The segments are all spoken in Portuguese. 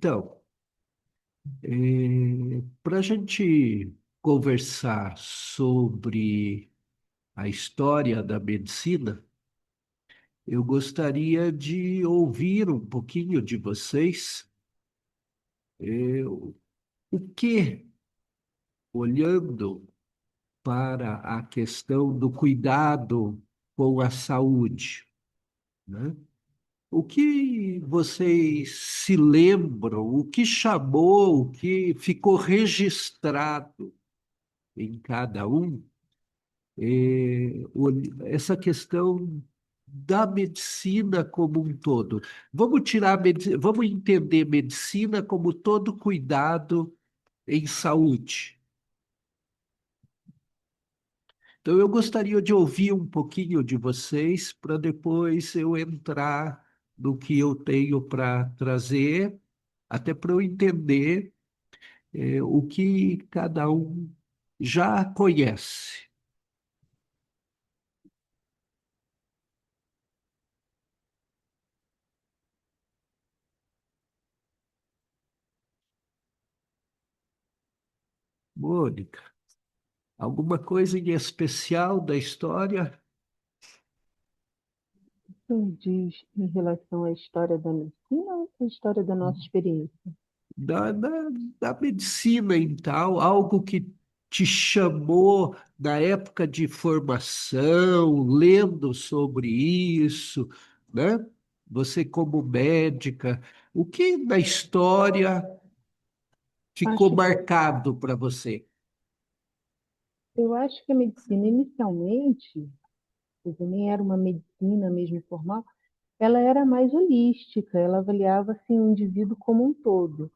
Então, para a gente conversar sobre a história da medicina, eu gostaria de ouvir um pouquinho de vocês, o que, olhando para a questão do cuidado com a saúde, né? O que vocês se lembram, o que chamou, o que ficou registrado em cada um, essa questão da medicina como um todo. Vamos entender medicina como todo cuidado em saúde. Então, eu gostaria de ouvir um pouquinho de vocês para depois eu entrar no que eu tenho para trazer, até para eu entender, o que cada um já conhece. Mônica, alguma coisa em especial da história Diz em relação à história da medicina ou à história da nossa experiência? da, da, da medicina em tal, algo que te chamou na época de formação, lendo sobre isso, né? Você como médica, o que na história ficou Acho, marcado para você? eu acho que a medicina, inicialmente, quer dizer, nem era uma medicina mesmo formal, ela era mais holística, ela avaliava assim, o indivíduo como um todo.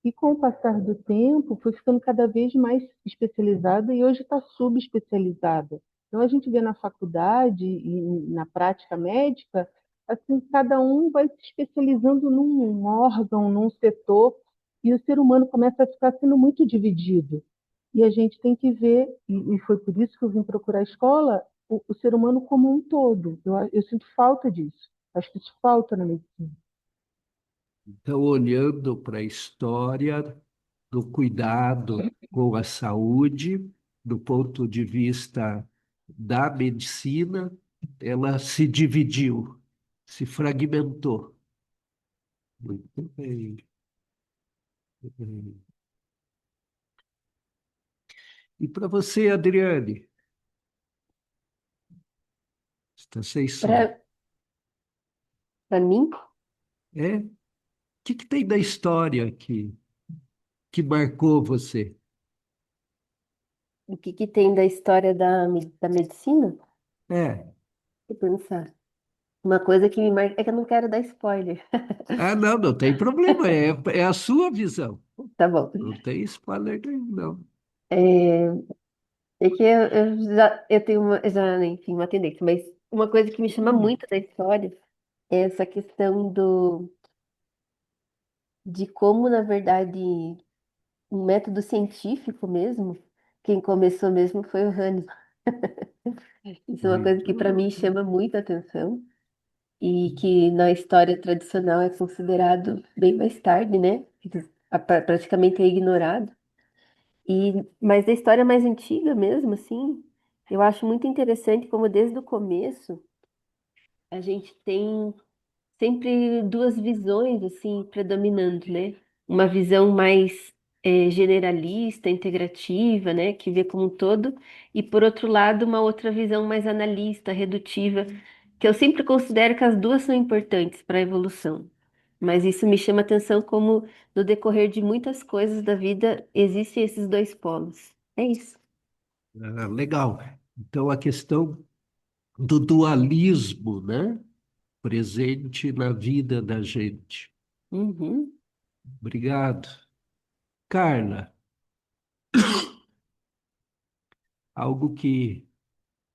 E com o passar do tempo, foi ficando cada vez mais especializada e hoje está subespecializada. Então, a gente vê na faculdade e na prática médica, assim, cada um vai se especializando num órgão, num setor, e o ser humano começa a ficar sendo muito dividido. E a gente tem que ver, e foi por isso que eu vim procurar a escola, o ser humano como um todo. Eu sinto falta disso. Acho que isso falta na medicina. Então, olhando para a história do cuidado com a saúde, do ponto de vista da medicina, ela se dividiu, se fragmentou. Muito bem. Muito bem. E para você, Adriane, está sem som. Para mim, O que tem da história que marcou você? o que que tem da história da medicina? É. Deixa eu pensar. Uma coisa que me marca é que eu não quero dar spoiler. Ah, não, não tem problema, é a sua visão. Tá bom. Não tem spoiler nenhum, não. É, é que eu tenho já, enfim, uma tendência, mas uma coisa que me chama muito da história é essa questão de como, na verdade, um método científico mesmo, quem começou mesmo foi o Hahnemann. Isso é uma coisa que para Muito. mim chama muita atenção e que na história tradicional é considerado bem mais tarde, né? Praticamente é ignorado. Mas da história mais antiga mesmo, assim, eu acho muito interessante como desde o começo a gente tem sempre duas visões assim predominando, né? Uma visão mais generalista, integrativa, né, que vê como um todo, e por outro lado uma outra visão mais analista, redutiva, que eu sempre considero que as duas são importantes para a evolução. Mas isso me chama atenção como no decorrer de muitas coisas da vida existem esses dois polos. É isso. Ah, legal. Então, a questão do dualismo, né? Presente na vida da gente. Uhum. Obrigado. Carla, algo que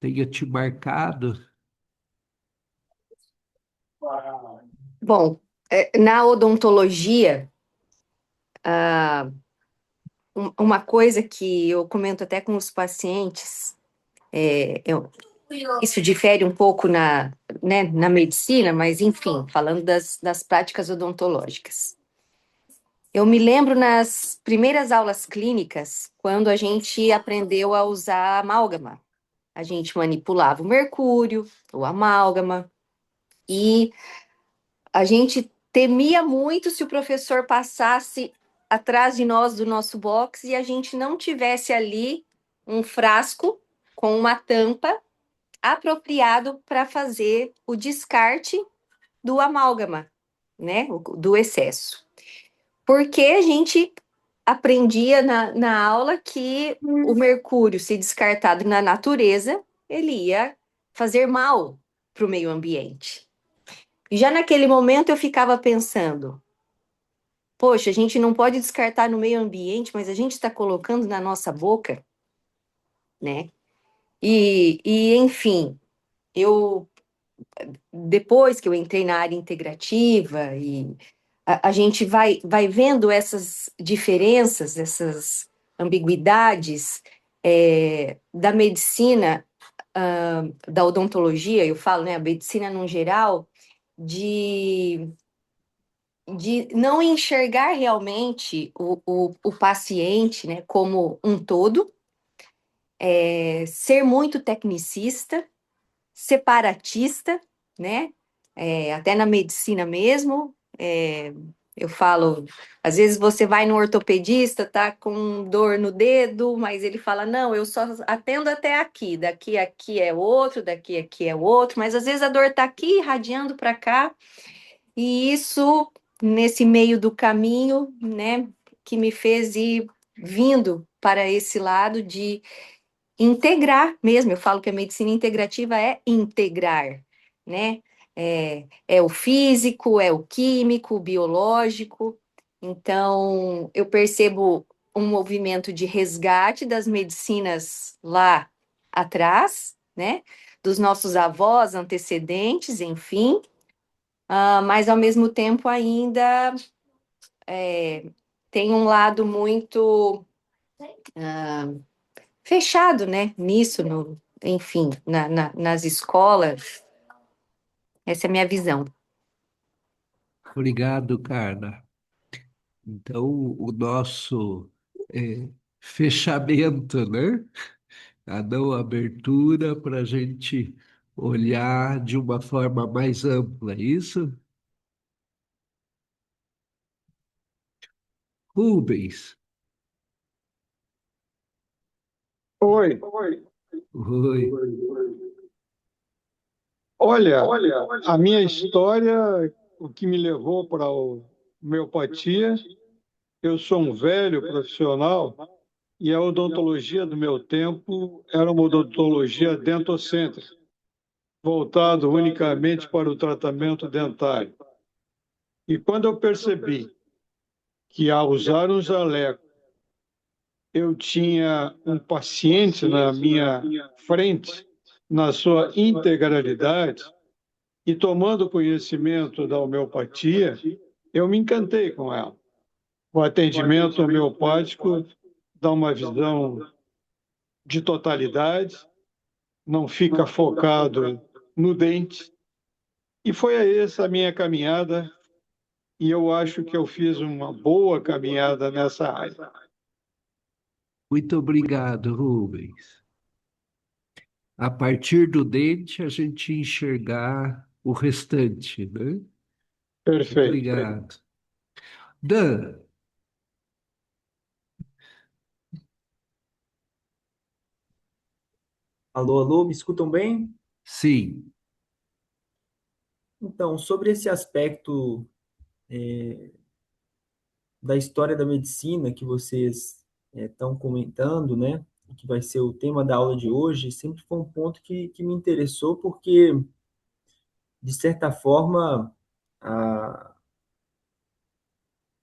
tenha te marcado? Bom, na odontologia, uma coisa que eu comento até com os pacientes, isso difere um pouco né, na medicina, mas enfim, falando das práticas odontológicas. Eu me lembro nas primeiras aulas clínicas, quando a gente aprendeu a usar amálgama. A gente manipulava o mercúrio, o amálgama, e a gente temia muito se o professor passasse atrás de nós do nosso box e a gente não tivesse ali um frasco com uma tampa apropriado para fazer o descarte do amálgama, né? Do excesso. Porque a gente aprendia na aula que o mercúrio, se descartado na natureza, ele ia fazer mal para o meio ambiente. E já naquele momento eu ficava pensando, poxa, a gente não pode descartar no meio ambiente, mas a gente está colocando na nossa boca, né? Enfim, eu depois que eu entrei na área integrativa e a gente vai vendo essas diferenças, essas ambiguidades da medicina, da odontologia, eu falo, né, a medicina no geral, de, de não enxergar realmente o paciente, né, como um todo, ser muito tecnicista, separatista, né? Até na medicina mesmo, eu falo, às vezes você vai no ortopedista, tá com dor no dedo, mas ele fala, não, eu só atendo até aqui, daqui aqui é outro, daqui aqui é outro, mas às vezes a dor tá aqui, irradiando para cá, e isso, nesse meio do caminho, né, que me fez ir vindo para esse lado de integrar mesmo. Eu falo que a medicina integrativa é integrar, né? É o físico, é o químico, o biológico. Então, eu percebo um movimento de resgate das medicinas lá atrás, né? Dos nossos avós, antecedentes, enfim, mas ao mesmo tempo ainda tem um lado muito fechado, né? Nisso, enfim, nas escolas. Essa é a minha visão. Obrigado, Carla. Então, o nosso fechamento, né? A não abertura para a gente olhar de uma forma mais ampla, é isso? Rubens, Oi. oi. Olha, a minha história, o que me levou para a homeopatia, eu sou um velho profissional e a odontologia do meu tempo era uma odontologia dentocêntrica, voltado unicamente para o tratamento dentário. E quando eu percebi que ao usar um jaleco eu tinha um paciente na minha frente, na sua integralidade, e tomando conhecimento da homeopatia, eu me encantei com ela. O atendimento homeopático dá uma visão de totalidade, não fica focado no dente. E foi essa a minha caminhada, e eu acho que eu fiz uma boa caminhada nessa área. Muito obrigado, Rubens. A partir do dente, a gente enxergar o restante, né? Perfeito. Obrigado. Dan, Alô, alô, me escutam bem? sim. Então, sobre esse aspecto da história da medicina que vocês estão comentando, né? Que vai ser o tema da aula de hoje, sempre foi um ponto que me interessou, porque, de certa forma, a,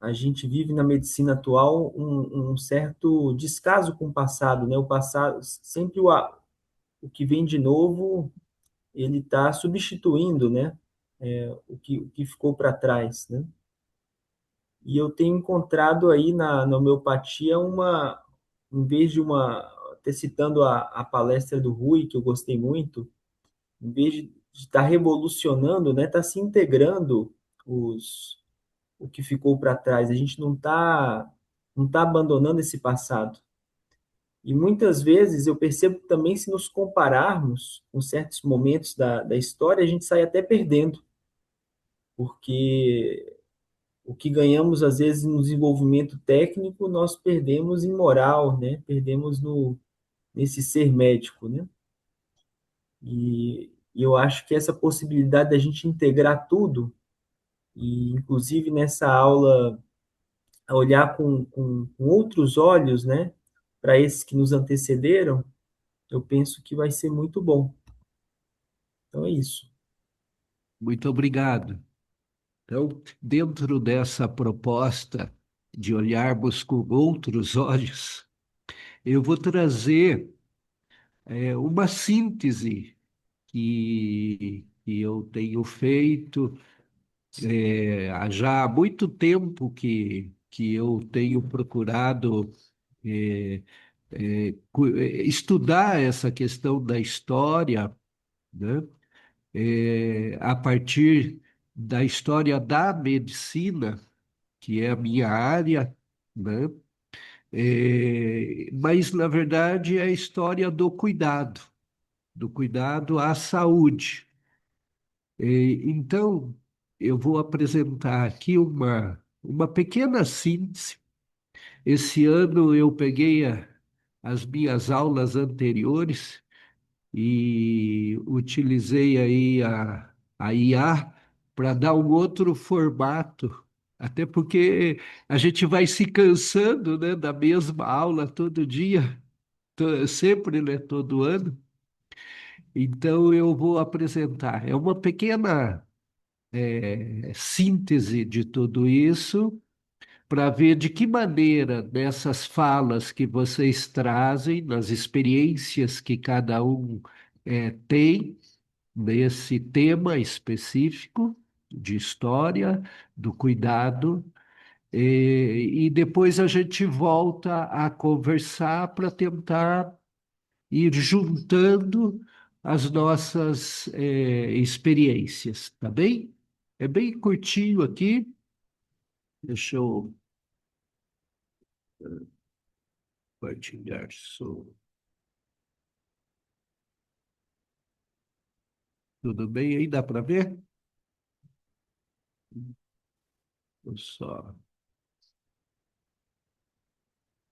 a gente vive na medicina atual um certo descaso com o passado, né? O passado, sempre o que vem de novo, ele está substituindo, né? O que ficou para trás, né? E eu tenho encontrado aí na homeopatia em vez de até citando a palestra do Rui, que eu gostei muito, em vez de estar revolucionando, né, está se integrando os, o que ficou para trás, a gente não tá abandonando esse passado. E muitas vezes eu percebo que também, se nos compararmos com certos momentos da história, a gente sai até perdendo, porque o que ganhamos às vezes no desenvolvimento técnico, nós perdemos em moral, né? Perdemos nesse ser médico, né? E eu acho que essa possibilidade da gente integrar tudo, e inclusive nessa aula, olhar com outros olhos, né? Para esses que nos antecederam, eu penso que vai ser muito bom. Então é isso. Muito obrigado. Então, dentro dessa proposta de olharmos com outros olhos, eu vou trazer uma síntese que eu tenho feito já há muito tempo que eu tenho procurado eh, estudar essa questão da história, né? A partir da história da medicina, que é a minha área, né? Mas, na verdade, é a história do cuidado à saúde. Então, eu vou apresentar aqui uma pequena síntese. Esse ano eu peguei as minhas aulas anteriores e utilizei aí a IA para dar um outro formato, até porque a gente vai se cansando, né, da mesma aula todo dia, sempre, né, todo ano. Então eu vou apresentar. É uma pequena síntese de tudo isso para ver de que maneira nessas falas que vocês trazem, nas experiências que cada um tem nesse tema específico de história, do cuidado, e depois a gente volta a conversar para tentar ir juntando as nossas experiências, tá bem? É bem curtinho aqui. Deixa eu compartilhar só. Tudo bem aí? Dá para ver? Vou só.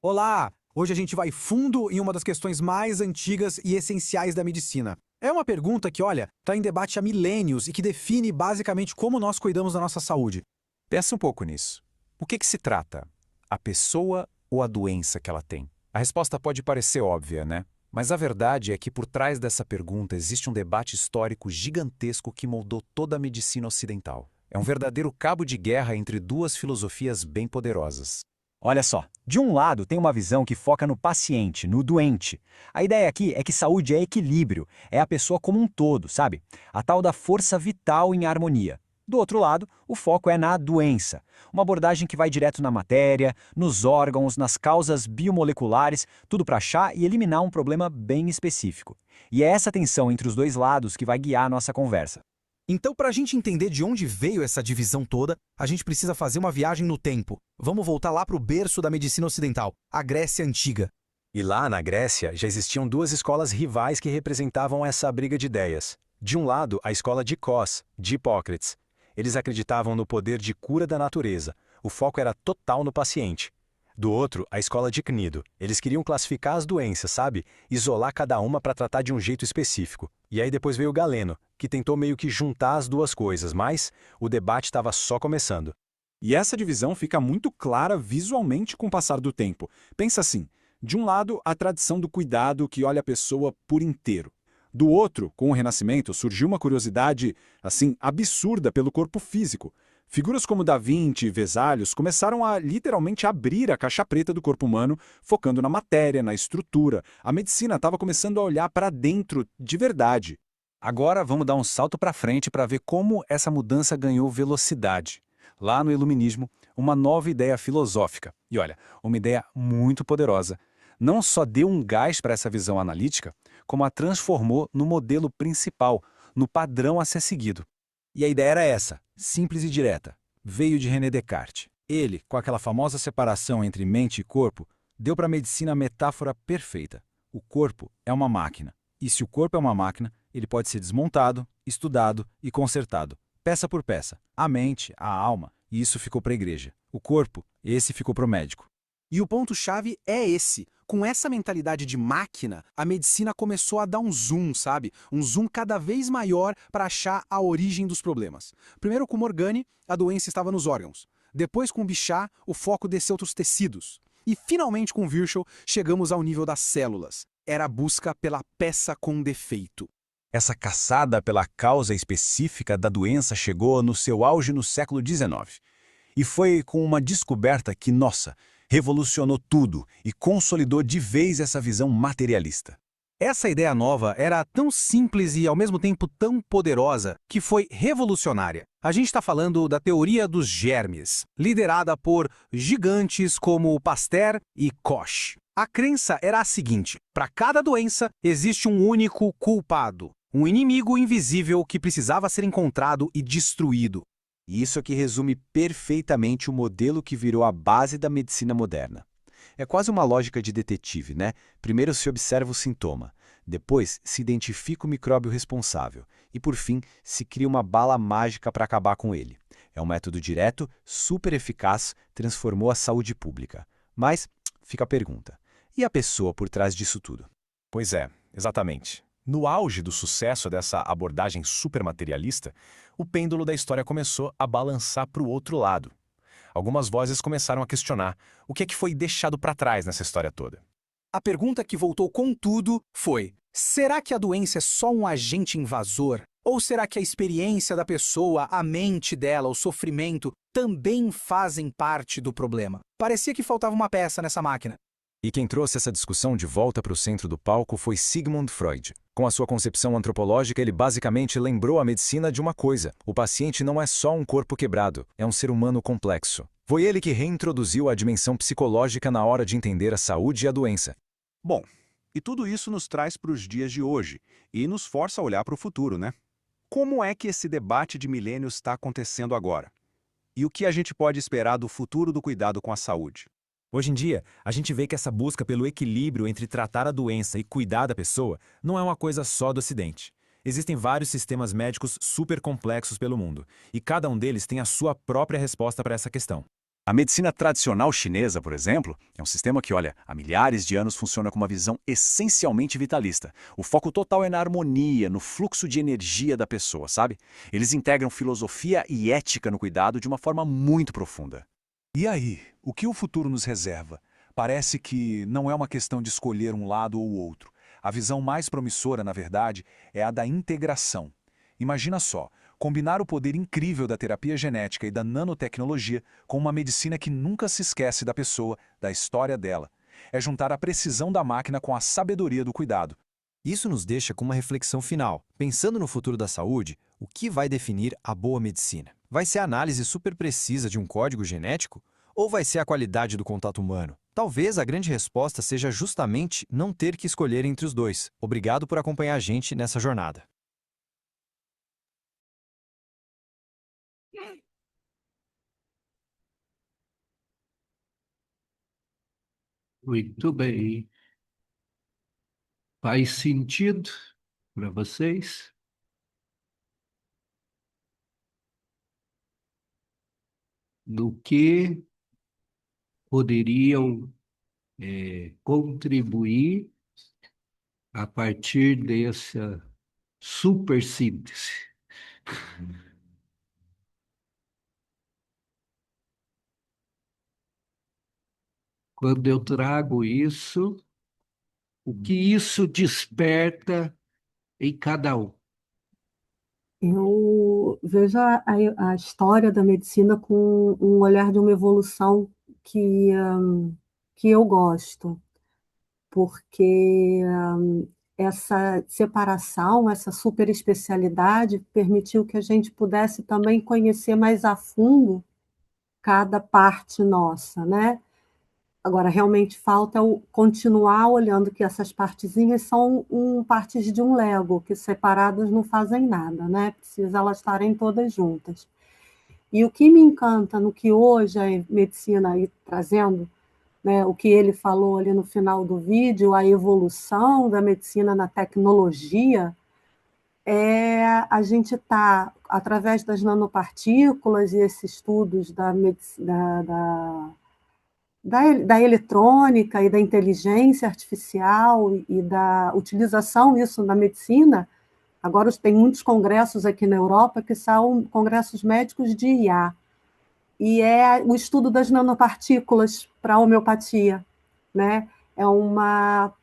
Olá! Hoje a gente vai fundo em uma das questões mais antigas e essenciais da medicina. É uma pergunta que, olha, está em debate há milênios e que define basicamente como nós cuidamos da nossa saúde. Pensa um pouco nisso. O que se trata? A pessoa ou a doença que ela tem? A resposta pode parecer óbvia, né? Mas a verdade é que por trás dessa pergunta existe um debate histórico gigantesco que moldou toda a medicina ocidental. É um verdadeiro cabo de guerra entre duas filosofias bem poderosas. Olha só, de um lado tem uma visão que foca no paciente, no doente. A ideia aqui é que saúde é equilíbrio, é a pessoa como um todo, sabe? A tal da força vital em harmonia. Do outro lado, o foco é na doença, uma abordagem que vai direto na matéria, nos órgãos, nas causas biomoleculares, tudo para achar e eliminar um problema bem específico. E é essa tensão entre os dois lados que vai guiar a nossa conversa. Então, para a gente entender de onde veio essa divisão toda, a gente precisa fazer uma viagem no tempo. Vamos voltar lá para o berço da medicina ocidental, a Grécia Antiga. E lá na Grécia já existiam duas escolas rivais que representavam essa briga de ideias. De um lado, a escola de Cos, de Hipócrates. Eles acreditavam no poder de cura da natureza. O foco era total no paciente. Do outro, a escola de Cnido. Eles queriam classificar as doenças, sabe? Isolar cada uma para tratar de um jeito específico. E aí depois veio Galeno, que tentou meio que juntar as duas coisas, mas o debate estava só começando. E essa divisão fica muito clara visualmente com o passar do tempo. Pensa assim, de um lado, a tradição do cuidado que olha a pessoa por inteiro. Do outro, com o Renascimento, surgiu uma curiosidade, assim, absurda pelo corpo físico. Figuras como Da Vinci e Vesalius começaram a literalmente abrir a caixa preta do corpo humano, focando na matéria, na estrutura. A medicina estava começando a olhar para dentro de verdade. Agora vamos dar um salto para frente para ver como essa mudança ganhou velocidade. Lá no Iluminismo, uma nova ideia filosófica. E olha, uma ideia muito poderosa. Não só deu um gás para essa visão analítica, como a transformou no modelo principal, no padrão a ser seguido. E a ideia era essa, simples e direta. veio de René Descartes. Ele, com aquela famosa separação entre mente e corpo, deu para a medicina a metáfora perfeita. O corpo é uma máquina. E se o corpo é uma máquina, ele pode ser desmontado, estudado e consertado, peça por peça. A mente, a alma, e isso ficou para a igreja. O corpo, esse ficou para o médico. E o ponto-chave é esse. Com essa mentalidade de máquina, a medicina começou a dar um zoom, sabe? Um zoom cada vez maior para achar a origem dos problemas. Primeiro com Morgane, a doença estava nos órgãos. Depois com Bichat, o foco desceu para os tecidos. E finalmente com Virchow, chegamos ao nível das células. Era a busca pela peça com defeito. Essa caçada pela causa específica da doença chegou no seu auge no século XIX. E foi com uma descoberta que, nossa, revolucionou tudo e consolidou de vez essa visão materialista. Essa ideia nova era tão simples e ao mesmo tempo tão poderosa que foi revolucionária. A gente está falando da teoria dos germes, liderada por gigantes como Pasteur e Koch. A crença era a seguinte: para cada doença existe um único culpado, um inimigo invisível que precisava ser encontrado e destruído. E isso aqui resume perfeitamente o modelo que virou a base da medicina moderna. É quase uma lógica de detetive, né? Primeiro se observa o sintoma, depois se identifica o micróbio responsável e, por fim, se cria uma bala mágica para acabar com ele. É um método direto, super eficaz, transformou a saúde pública. Mas fica a pergunta: e a pessoa por trás disso tudo? Pois é, exatamente. No auge do sucesso dessa abordagem supermaterialista, o pêndulo da história começou a balançar para o outro lado. Algumas vozes começaram a questionar o que é que foi deixado para trás nessa história toda. A pergunta que voltou com tudo foi: será que a doença é só um agente invasor? Ou será que a experiência da pessoa, a mente dela, o sofrimento, também fazem parte do problema? Parecia que faltava uma peça nessa máquina. E quem trouxe essa discussão de volta para o centro do palco foi Sigmund Freud. Com a sua concepção antropológica, ele basicamente lembrou a medicina de uma coisa: o paciente não é só um corpo quebrado, é um ser humano complexo. Foi ele que reintroduziu a dimensão psicológica na hora de entender a saúde e a doença. Bom, e tudo isso nos traz para os dias de hoje e nos força a olhar para o futuro, né? Como é que esse debate de milênios está acontecendo agora? E o que a gente pode esperar do futuro do cuidado com a saúde? Hoje em dia, a gente vê que essa busca pelo equilíbrio entre tratar a doença e cuidar da pessoa não é uma coisa só do Ocidente. Existem vários sistemas médicos super complexos pelo mundo, e cada um deles tem a sua própria resposta para essa questão. A medicina tradicional chinesa, por exemplo, é um sistema que, olha, há milhares de anos funciona com uma visão essencialmente vitalista. O foco total é na harmonia, no fluxo de energia da pessoa, sabe? Eles integram filosofia e ética no cuidado de uma forma muito profunda. E aí, o que o futuro nos reserva? Parece que não é uma questão de escolher um lado ou outro. A visão mais promissora, na verdade, é a da integração. Imagina só, combinar o poder incrível da terapia genética e da nanotecnologia com uma medicina que nunca se esquece da pessoa, da história dela. É juntar a precisão da máquina com a sabedoria do cuidado. Isso nos deixa com uma reflexão final. Pensando no futuro da saúde, o que vai definir a boa medicina? Vai ser a análise super precisa de um código genético? Ou vai ser a qualidade do contato humano? Talvez a grande resposta seja justamente não ter que escolher entre os dois. Obrigado por acompanhar a gente nessa jornada. Muito bem. Faz sentido para vocês? No que poderiam contribuir a partir dessa super síntese? Quando eu trago isso, o que isso desperta em cada um? Eu vejo a história da medicina com um olhar de uma evolução que eu gosto, porque essa separação, essa superespecialidade permitiu que a gente pudesse também conhecer mais a fundo cada parte nossa, né? Agora, realmente falta continuar olhando que essas partezinhas são partes de um Lego, que separadas não fazem nada, né? Precisa elas estarem todas juntas. E o que me encanta no que hoje a medicina aí trazendo, né, o que ele falou ali no final do vídeo, a evolução da medicina na tecnologia, é a gente está, através das nanopartículas e esses estudos da eletrônica e da inteligência artificial e da utilização isso na medicina. Agora tem muitos congressos aqui na Europa que são congressos médicos de IA, e é o estudo das nanopartículas para a homeopatia, né? É uma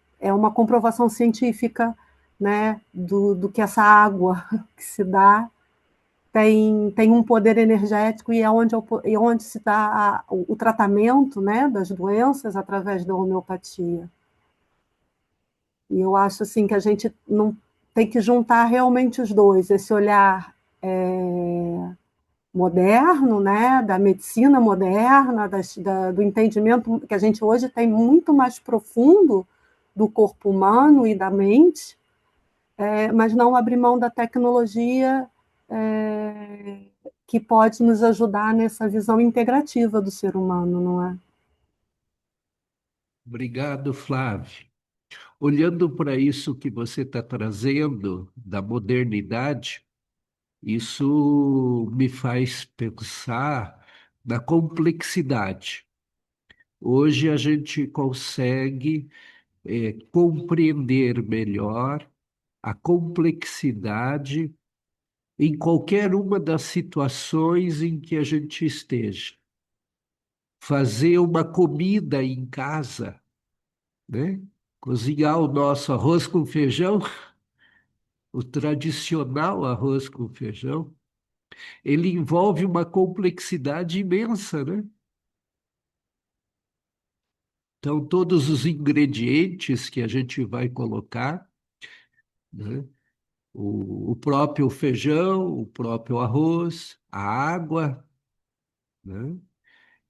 comprovação científica, né, do que essa água que se dá tem um poder energético e é onde se dá o tratamento, né, das doenças através da homeopatia. E eu acho assim que a gente não tem que juntar realmente os dois, esse olhar moderno, né, da medicina moderna, do entendimento que a gente hoje tem muito mais profundo do corpo humano e da mente, mas não abrir mão da tecnologia que pode nos ajudar nessa visão integrativa do ser humano, não é? Obrigado, Flávio. Olhando para isso que você está trazendo da modernidade, isso me faz pensar na complexidade. Hoje a gente consegue compreender melhor a complexidade em qualquer uma das situações em que a gente esteja. Fazer uma comida em casa, né? Cozinhar o nosso arroz com feijão, o tradicional arroz com feijão, ele envolve uma complexidade imensa, né? Então, todos os ingredientes que a gente vai colocar, né? O próprio feijão, o próprio arroz, a água, né?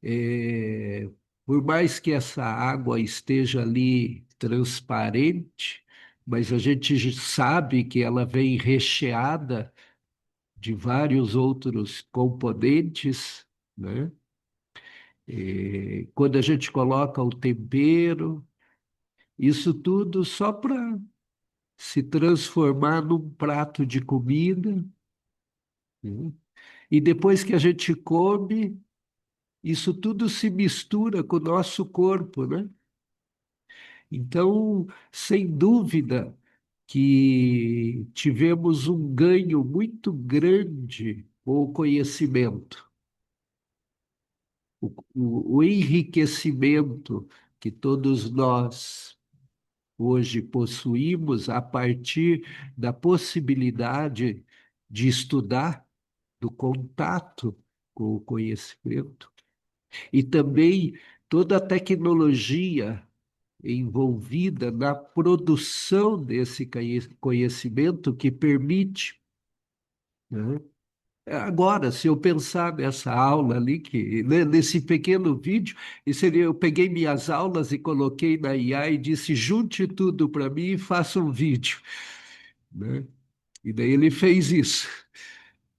É, por mais que essa água esteja ali transparente, mas a gente sabe que ela vem recheada de vários outros componentes, né? Quando a gente coloca o tempero, isso tudo só para se transformar num prato de comida, né? E depois que a gente come, isso tudo se mistura com o nosso corpo, né? Então, sem dúvida que tivemos um ganho muito grande com o conhecimento, o enriquecimento que todos nós hoje possuímos a partir da possibilidade de estudar, do contato com o conhecimento, e também toda a tecnologia envolvida na produção desse conhecimento que permite, né? Agora, se eu pensar nessa aula ali, nesse pequeno vídeo, eu peguei minhas aulas e coloquei na IA e disse, junte tudo para mim e faça um vídeo, né? E daí ele fez isso.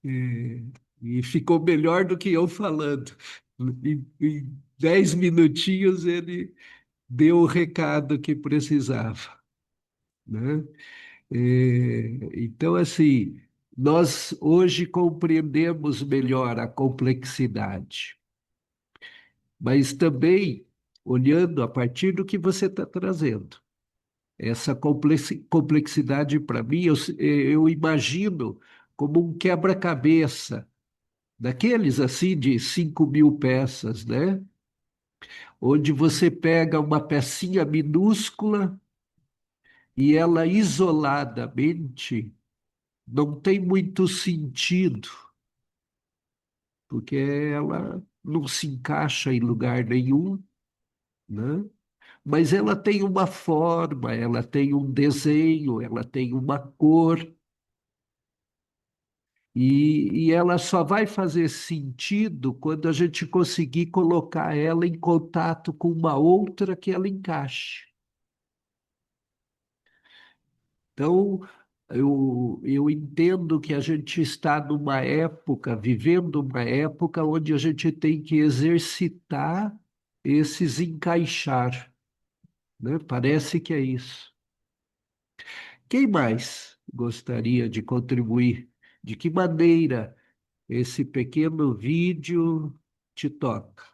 E, e ficou melhor do que eu falando. Em 10 minutinhos ele deu o recado que precisava, né? Então, assim, nós hoje compreendemos melhor a complexidade, mas também olhando a partir do que você está trazendo. Essa complexidade, para mim, eu imagino como um quebra-cabeça, daqueles assim de 5.000 peças, né? Onde você pega uma pecinha minúscula e ela isoladamente não tem muito sentido, porque ela não se encaixa em lugar nenhum, né? Mas ela tem uma forma, ela tem um desenho, ela tem uma cor, e ela só vai fazer sentido quando a gente conseguir colocar ela em contato com uma outra que ela encaixe. Então, eu entendo que a gente está numa época, vivendo uma época onde a gente tem que exercitar esses encaixar, né? Parece que é isso. Quem mais gostaria de contribuir? De que maneira esse pequeno vídeo te toca?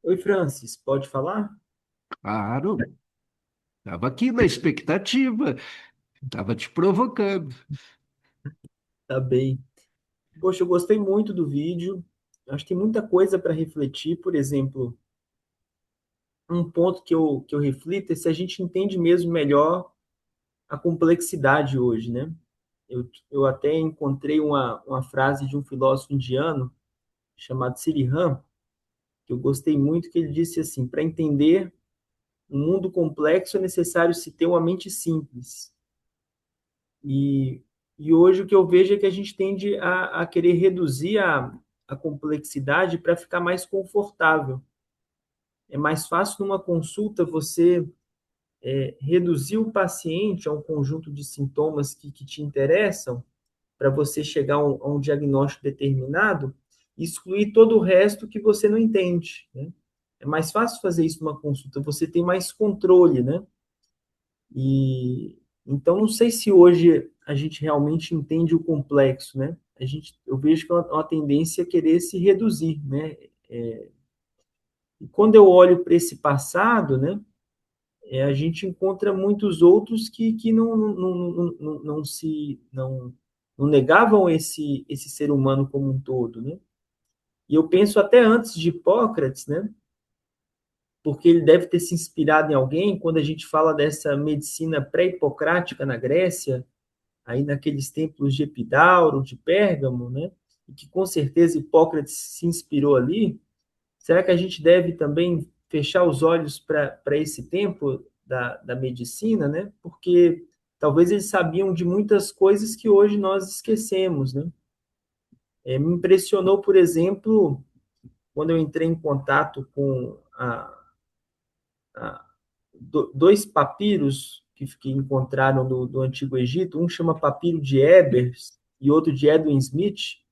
Oi, Francis, pode falar? Claro, estava aqui na expectativa, estava te provocando. Tá bem. Poxa, eu gostei muito do vídeo. Acho que tem muita coisa para refletir. Por exemplo, um ponto que eu reflito é se a gente entende mesmo melhor a complexidade hoje, né? Eu até encontrei uma frase de um filósofo indiano chamado Sirihan, que eu gostei muito, que ele disse assim: para entender um mundo complexo é necessário se ter uma mente simples. E, e hoje o que eu vejo é que a gente tende a querer reduzir a complexidade para ficar mais confortável. É mais fácil numa consulta você reduzir o paciente a um conjunto de sintomas que te interessam, para você chegar a um diagnóstico determinado, e excluir todo o resto que você não entende, né? É mais fácil fazer isso numa consulta, você tem mais controle, né? E então não sei se hoje a gente realmente entende o complexo, né? Eu vejo que é uma tendência a querer se reduzir, né? E quando eu olho para esse passado, né? A gente encontra muitos outros que não negavam esse ser humano como um todo, né? E eu penso até antes de Hipócrates, né? Porque ele deve ter se inspirado em alguém quando a gente fala dessa medicina pré-hipocrática na Grécia, aí naqueles templos de Epidauro, de Pérgamo, né? E que com certeza Hipócrates se inspirou ali. Será que a gente deve também fechar os olhos para esse tempo da medicina, né? Porque talvez eles sabiam de muitas coisas que hoje nós esquecemos, né? Me impressionou, por exemplo, quando eu entrei em contato com a, dois papiros que encontraram do Antigo Egito, um chama papiro de Ebers e outro de Edwin Smith,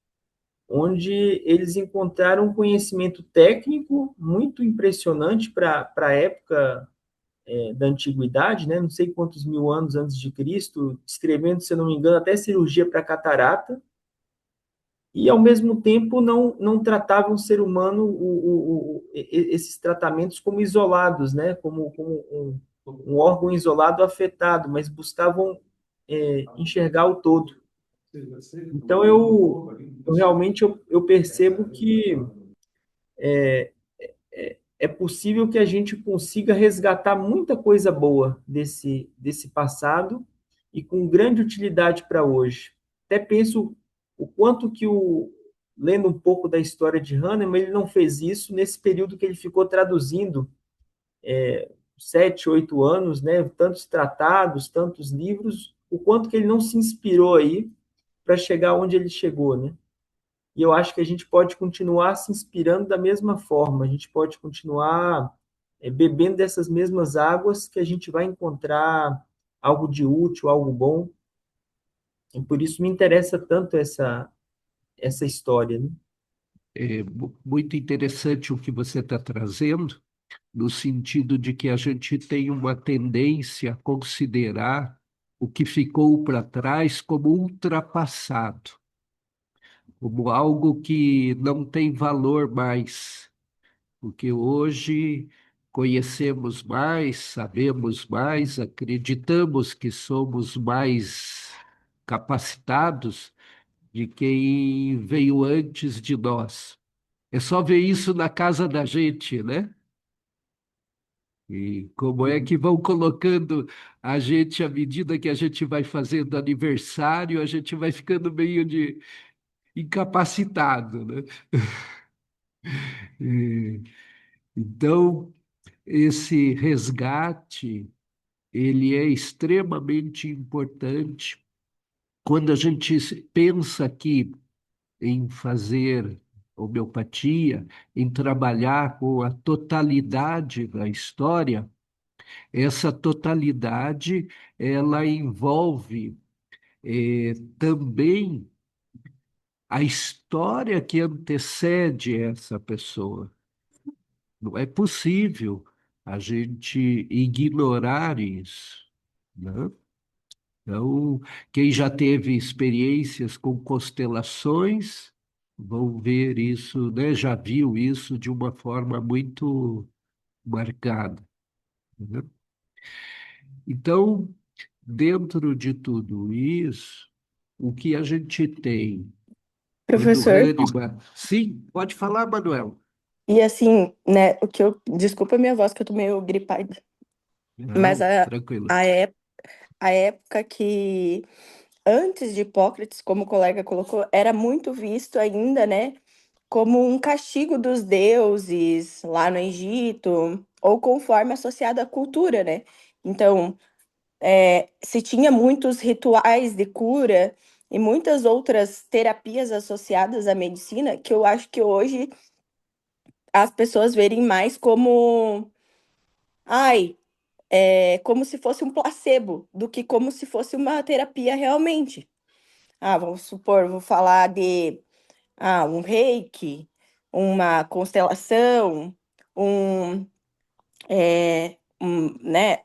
onde eles encontraram um conhecimento técnico muito impressionante para a época da antiguidade, né? Não sei quantos mil anos antes de Cristo, descrevendo, se eu não me engano, até cirurgia para catarata, e ao mesmo tempo não tratavam o ser humano, esses tratamentos como isolados, né? Como um órgão isolado afetado, mas buscavam enxergar o todo. Então eu realmente eu percebo que é possível que a gente consiga resgatar muita coisa boa desse passado e com grande utilidade para hoje. Até penso o quanto que lendo um pouco da história de Hahnemann, ele não fez isso nesse período que ele ficou traduzindo 7, 8 anos, né? Tantos tratados, tantos livros, o quanto que ele não se inspirou aí para chegar onde ele chegou, né? E eu acho que a gente pode continuar se inspirando da mesma forma, a gente pode continuar bebendo dessas mesmas águas que a gente vai encontrar algo de útil, algo bom. E por isso me interessa tanto essa história, né? É muito interessante o que você está trazendo, no sentido de que a gente tem uma tendência a considerar o que ficou para trás como ultrapassado, como algo que não tem valor mais, porque hoje conhecemos mais, sabemos mais, acreditamos que somos mais capacitados de quem veio antes de nós. É só ver isso na casa da gente, né? E como é que vão colocando a gente à medida que a gente vai fazendo aniversário, a gente vai ficando meio de incapacitado, né? E, então, esse resgate, ele é extremamente importante quando a gente pensa aqui em fazer homeopatia, em trabalhar com a totalidade da história, essa totalidade ela envolve também a história que antecede essa pessoa. Não é possível a gente ignorar isso, né? Então, quem já teve experiências com constelações, vão ver isso, né? Já viu isso de uma forma muito marcada, né? Então, dentro de tudo isso, o que a gente tem quando Professor, Hannibal... Sim, pode falar, Manuel. e assim, né, o que eu. Desculpa a minha voz, que eu tô meio gripada. Mas Não, tranquilo. a época que, antes de Hipócrates, como o colega colocou, era muito visto ainda, né, como um castigo dos deuses lá no Egito, ou conforme associado à cultura, né? Então, se tinha muitos rituais de cura e muitas outras terapias associadas à medicina, que eu acho que hoje as pessoas verem mais como, ai, como se fosse um placebo, do que como se fosse uma terapia realmente. Ah, vamos supor, vou falar de um reiki, uma constelação, um, né,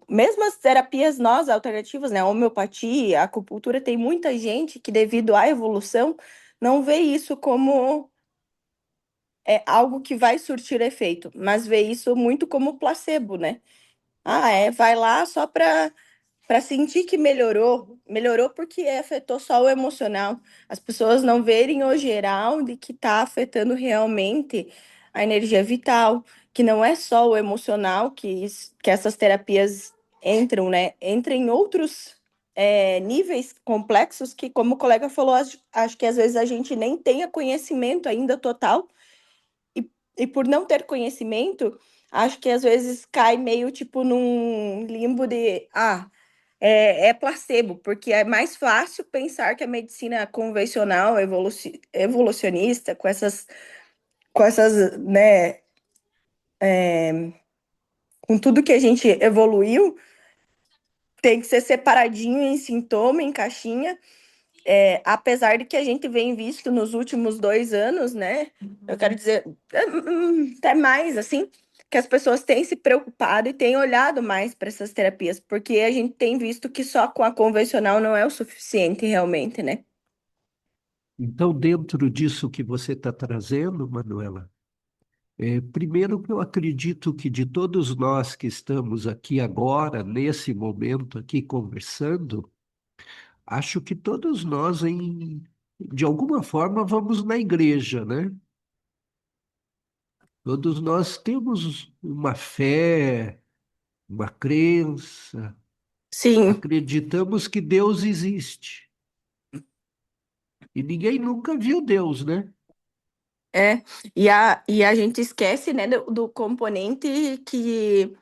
mesmo as terapias nós alternativas, né, a homeopatia, a acupuntura, tem muita gente que devido à evolução não vê isso como algo que vai surtir efeito, mas vê isso muito como placebo, né? Vai lá só para sentir que melhorou, melhorou porque afetou só o emocional. As pessoas não verem o geral de que está afetando realmente a energia vital, que não é só o emocional que essas terapias entram, né? Entram em outros níveis complexos que, como o colega falou, acho que às vezes a gente nem tenha conhecimento ainda total e por não ter conhecimento, acho que às vezes cai meio tipo num limbo de é placebo, porque é mais fácil pensar que a medicina convencional, evolucionista, com essas, né, com tudo que a gente evoluiu, tem que ser separadinho em sintoma, em caixinha. Apesar de que a gente vem visto nos últimos 2 anos, né? Eu quero dizer, até mais, assim, que as pessoas têm se preocupado e têm olhado mais para essas terapias, porque a gente tem visto que só com a convencional não é o suficiente realmente, né? Então, dentro disso que você está trazendo, Manuela, primeiro que eu acredito que de todos nós que estamos aqui agora, nesse momento aqui conversando, acho que todos nós, de alguma forma, vamos na igreja, né? Todos nós temos uma fé, uma crença, Sim, acreditamos que Deus existe. E ninguém nunca viu Deus, né? é. E a gente esquece, né, do componente que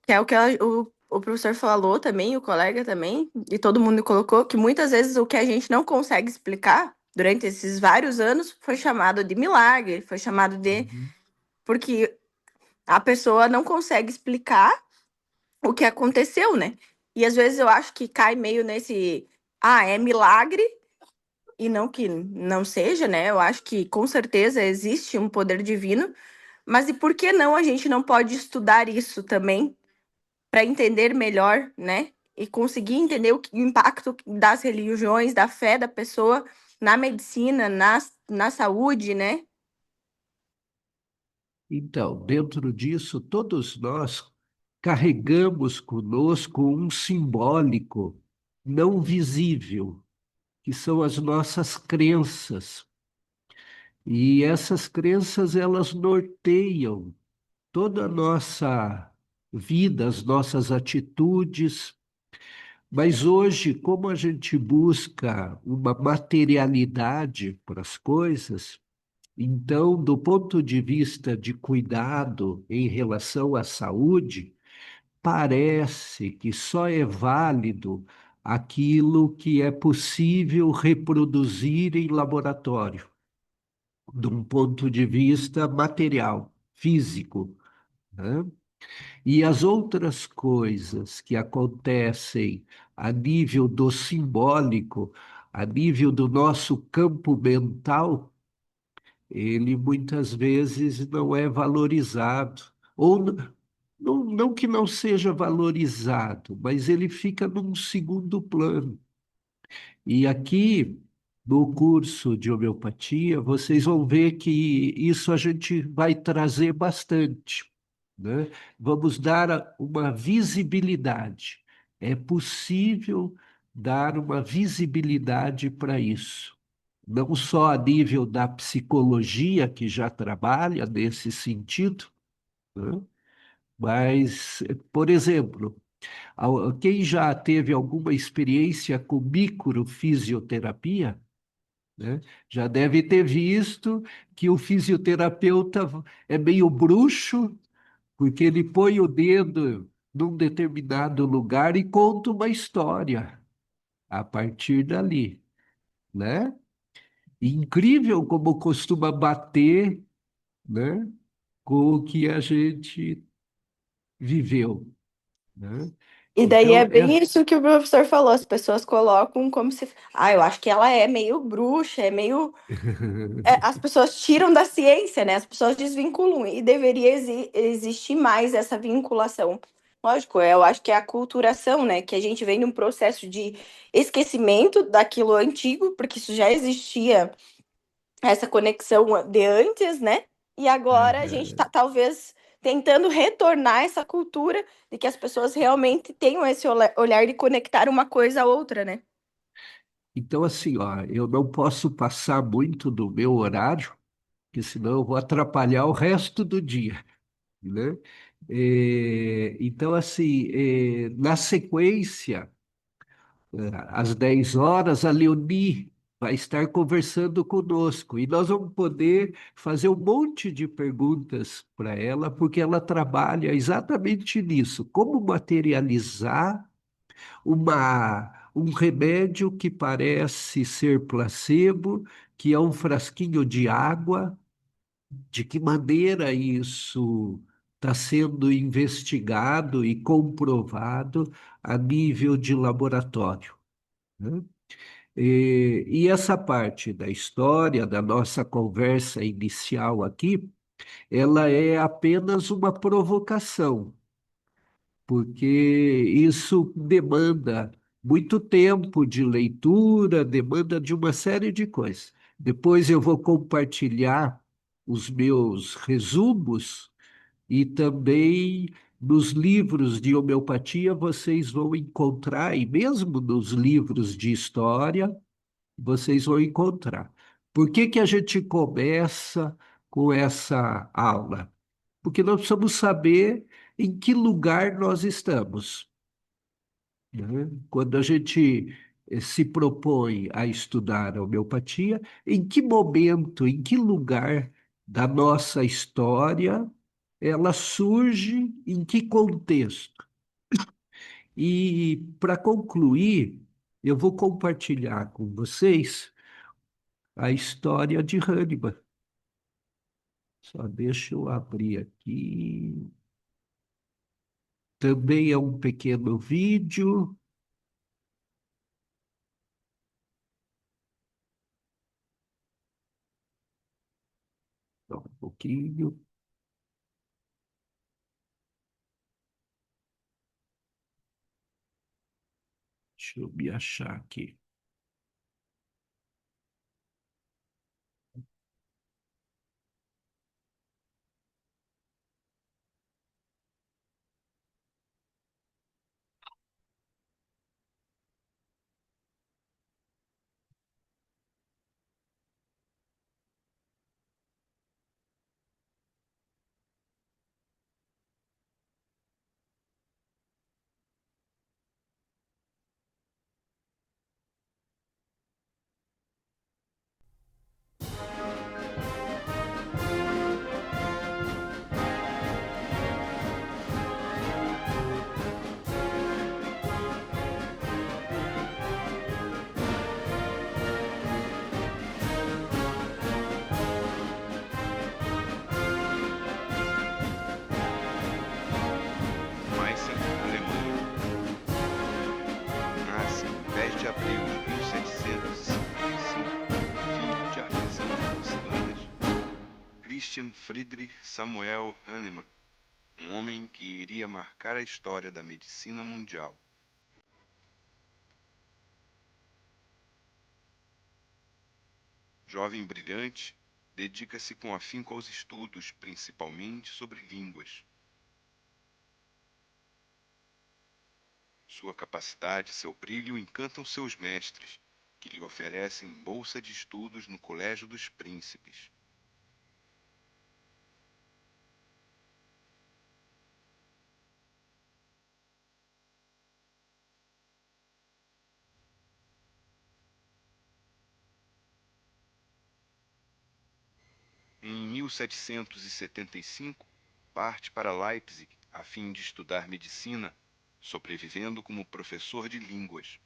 é o que o professor falou também, o colega também, e todo mundo colocou, que muitas vezes o que a gente não consegue explicar durante esses vários anos foi chamado de milagre, foi chamado de. Uhum. Porque a pessoa não consegue explicar o que aconteceu, né? E às vezes eu acho que cai meio nesse. É milagre, e não que não seja, né? Eu acho que com certeza existe um poder divino, mas e por que não a gente não pode estudar isso também para entender melhor, né? E conseguir entender o impacto das religiões, da fé da pessoa na medicina, na saúde, né? Então, dentro disso, todos nós carregamos conosco um simbólico não visível, que são as nossas crenças. E essas crenças, elas norteiam toda a nossa vida, as nossas atitudes. Mas hoje, como a gente busca uma materialidade para as coisas, então, do ponto de vista de cuidado em relação à saúde, parece que só é válido aquilo que é possível reproduzir em laboratório. de um ponto de vista material, físico, né? E as outras coisas que acontecem a nível do simbólico, a nível do nosso campo mental, ele muitas vezes não é valorizado. Ou não que não seja valorizado, mas ele fica num segundo plano. E aqui, no curso de homeopatia, vocês vão ver que isso a gente vai trazer bastante, né? Vamos dar uma visibilidade. É possível dar uma visibilidade para isso. Não só a nível da psicologia, que já trabalha nesse sentido, né? Mas, por exemplo, quem já teve alguma experiência com microfisioterapia, né, já deve ter visto que o fisioterapeuta é meio bruxo, porque ele põe o dedo num determinado lugar e conta uma história a partir dali, né? Incrível como costuma bater, né, com o que a gente viveu, né? E daí Então, é bem isso que o professor falou, as pessoas colocam como se, ah, eu acho que ela é meio bruxa, é meio as pessoas tiram da ciência, né? As pessoas desvinculam e deveria existir mais essa vinculação. Lógico, eu acho que é a culturação, né? Que a gente vem num processo de esquecimento daquilo antigo, porque isso já existia, essa conexão de antes, né? E agora a gente está talvez tentando retornar essa cultura de que as pessoas realmente tenham esse olhar de conectar uma coisa à outra, né? Então, assim, ó, eu não posso passar muito do meu horário, porque senão eu vou atrapalhar o resto do dia, né? Então, assim, na sequência, às 10 horas, a Leonie vai estar conversando conosco e nós vamos poder fazer um monte de perguntas para ela, porque ela trabalha exatamente nisso, como materializar um remédio que parece ser placebo, que é um frasquinho de água, de que maneira isso está sendo investigado e comprovado a nível de laboratório, né? E essa parte da história, da nossa conversa inicial aqui, ela é apenas uma provocação, porque isso demanda muito tempo de leitura, demanda de uma série de coisas. Depois eu vou compartilhar os meus resumos e também nos livros de homeopatia vocês vão encontrar, e mesmo nos livros de história, vocês vão encontrar. Por que que a gente começa com essa aula? Porque nós precisamos saber em que lugar nós estamos, né? Quando a gente se propõe a estudar a homeopatia, em que momento, em que lugar da nossa história ela surge, em que contexto? E para concluir, eu vou compartilhar com vocês a história de Hannibal. Só deixa eu abrir aqui. Também é um pequeno vídeo. Só um pouquinho. Deixa eu me achar aqui. Christian Friedrich Samuel Hahnemann, um homem que iria marcar a história da medicina mundial. Jovem brilhante, dedica-se com afinco aos estudos, principalmente sobre línguas. Sua capacidade e seu brilho encantam seus mestres, que lhe oferecem bolsa de estudos no Colégio dos Príncipes. Em 1775, parte para Leipzig a fim de estudar medicina, sobrevivendo como professor de línguas.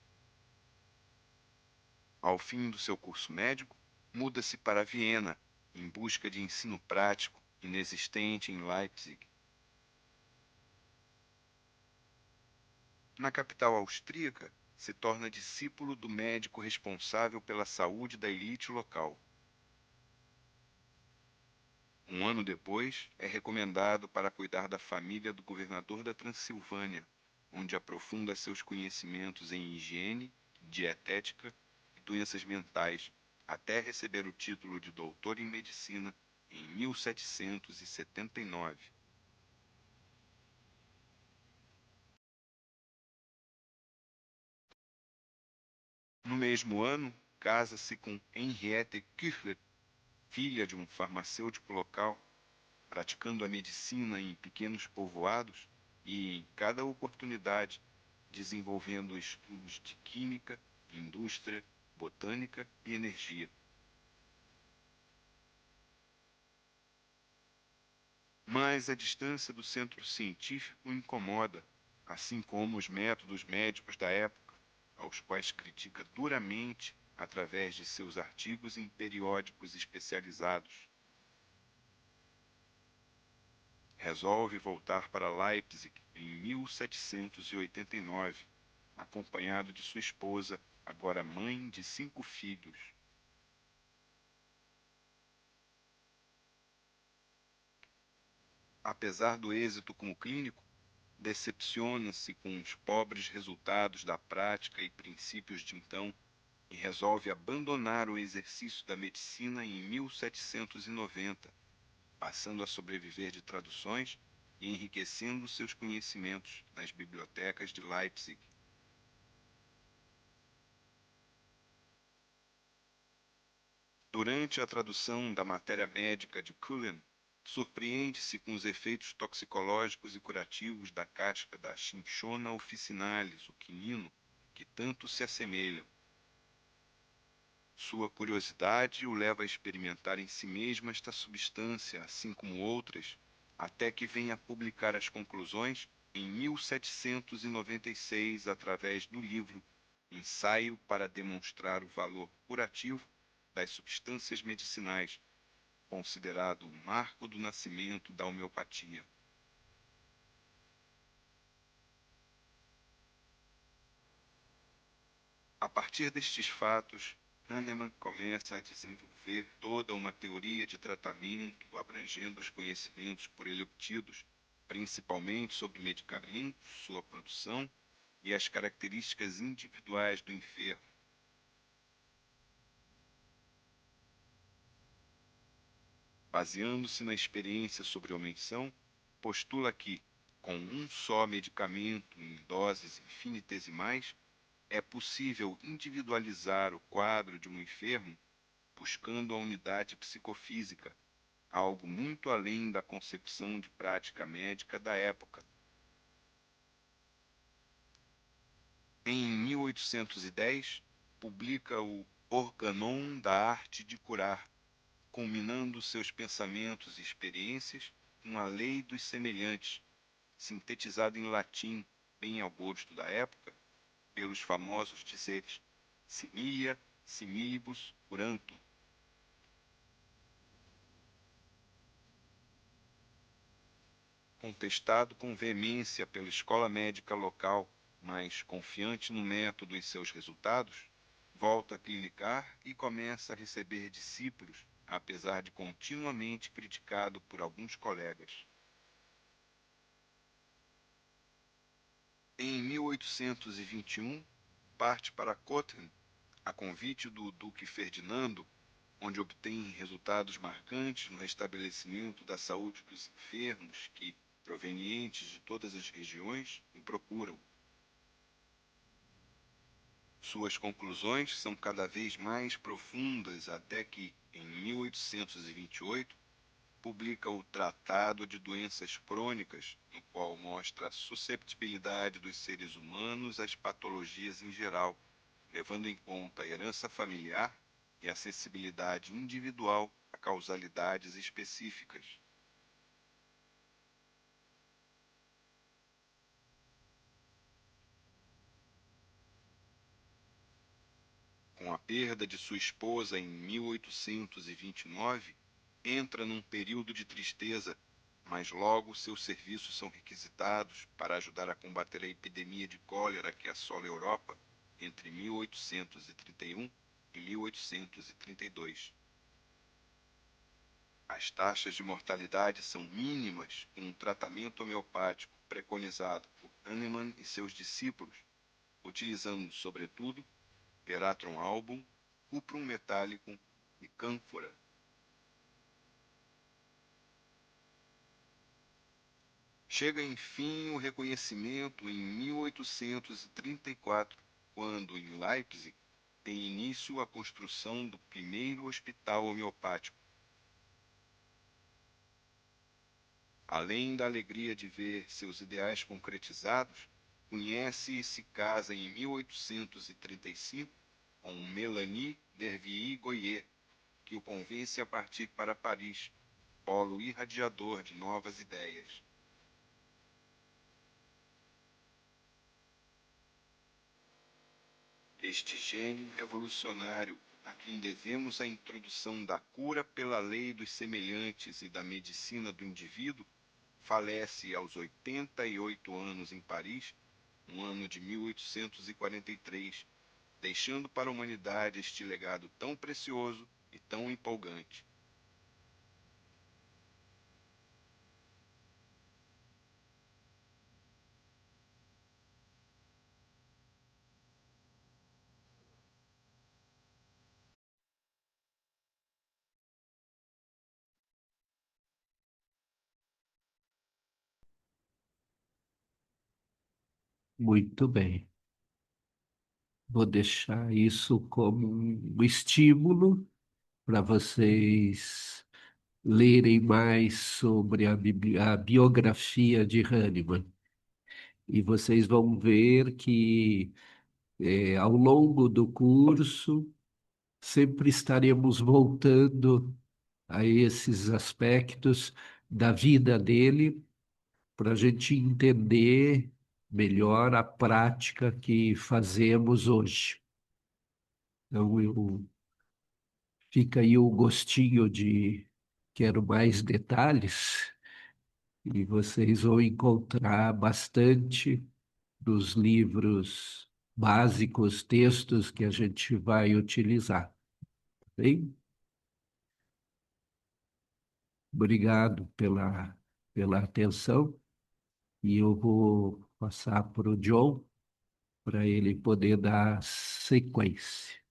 Ao fim do seu curso médico, muda-se para Viena, em busca de ensino prático, inexistente em Leipzig. Na capital austríaca, se torna discípulo do médico responsável pela saúde da elite local. Um ano depois, é recomendado para cuidar da família do governador da Transilvânia, onde aprofunda seus conhecimentos em higiene, dietética e doenças mentais, até receber o título de doutor em medicina em 1779. No mesmo ano, casa-se com Henriette Küchler, filha de um farmacêutico local, praticando a medicina em pequenos povoados e, em cada oportunidade, desenvolvendo estudos de química, indústria, botânica e energia. Mas a distância do centro científico o incomoda, assim como os métodos médicos da época, aos quais critica duramente através de seus artigos em periódicos especializados. Resolve voltar para Leipzig em 1789, acompanhado de sua esposa, agora mãe de 5 filhos. Apesar do êxito como clínico, decepciona-se com os pobres resultados da prática e princípios de então e resolve abandonar o exercício da medicina em 1790, passando a sobreviver de traduções e enriquecendo seus conhecimentos nas bibliotecas de Leipzig. Durante a tradução da matéria médica de Cullen, surpreende-se com os efeitos toxicológicos e curativos da casca da Cinchona officinalis, o quinino, que tanto se assemelham. Sua curiosidade o leva a experimentar em si mesmo esta substância, assim como outras, até que venha a publicar as conclusões em 1796 através do livro Ensaio para demonstrar o valor curativo das substâncias medicinais, considerado o marco do nascimento da homeopatia. A partir destes fatos, Hahnemann começa a desenvolver toda uma teoria de tratamento abrangendo os conhecimentos por ele obtidos, principalmente sobre medicamentos, sua produção e as características individuais do enfermo. Baseando-se na experiência sobre a menção, postula que, com um só medicamento em doses infinitesimais, é possível individualizar o quadro de um enfermo buscando a unidade psicofísica, algo muito além da concepção de prática médica da época. Em 1810, publica o Organon da Arte de Curar, culminando seus pensamentos e experiências com a lei dos semelhantes, sintetizado em latim, bem ao gosto da época, pelos famosos dizeres similia similibus curantur. Contestado com veemência pela escola médica local, mas confiante no método e seus resultados, volta a clinicar e começa a receber discípulos apesar de continuamente criticado por alguns colegas. Em 1821, parte para Cothen, a convite do Duque Ferdinando, onde obtém resultados marcantes no restabelecimento da saúde dos enfermos que, provenientes de todas as regiões, o procuram. Suas conclusões são cada vez mais profundas até que, em 1828, publica o Tratado de Doenças Crônicas, no qual mostra a susceptibilidade dos seres humanos às patologias em geral, levando em conta a herança familiar e a sensibilidade individual a causalidades específicas. Com a perda de sua esposa em 1829, entra num período de tristeza, mas logo seus serviços são requisitados para ajudar a combater a epidemia de cólera que assola a Europa entre 1831 e 1832. As taxas de mortalidade são mínimas em um tratamento homeopático preconizado por Hahnemann e seus discípulos, utilizando, sobretudo, Veratrum album, Cuprum metallicum e cânfora. Chega, enfim, o reconhecimento em 1834, quando, em Leipzig, tem início a construção do primeiro hospital homeopático. Além da alegria de ver seus ideais concretizados, conhece e se casa em 1835 com Melanie d'Hervey-Goyer, que o convence a partir para Paris, polo irradiador de novas ideias. Este gênio revolucionário, a quem devemos a introdução da cura pela lei dos semelhantes e da medicina do indivíduo, falece aos 88 anos em Paris, no ano de 1843, deixando para a humanidade este legado tão precioso e tão empolgante. Muito bem. Vou deixar isso como um estímulo para vocês lerem mais sobre a biografia de Hahnemann. E vocês vão ver que, ao longo do curso, sempre estaremos voltando a esses aspectos da vida dele para a gente entender melhor a prática que fazemos hoje. Então, fica aí o gostinho de quero mais detalhes, e vocês vão encontrar bastante dos livros básicos, textos que a gente vai utilizar. Tá bem? Obrigado pela atenção, e eu vou passar para o John para ele poder dar sequência.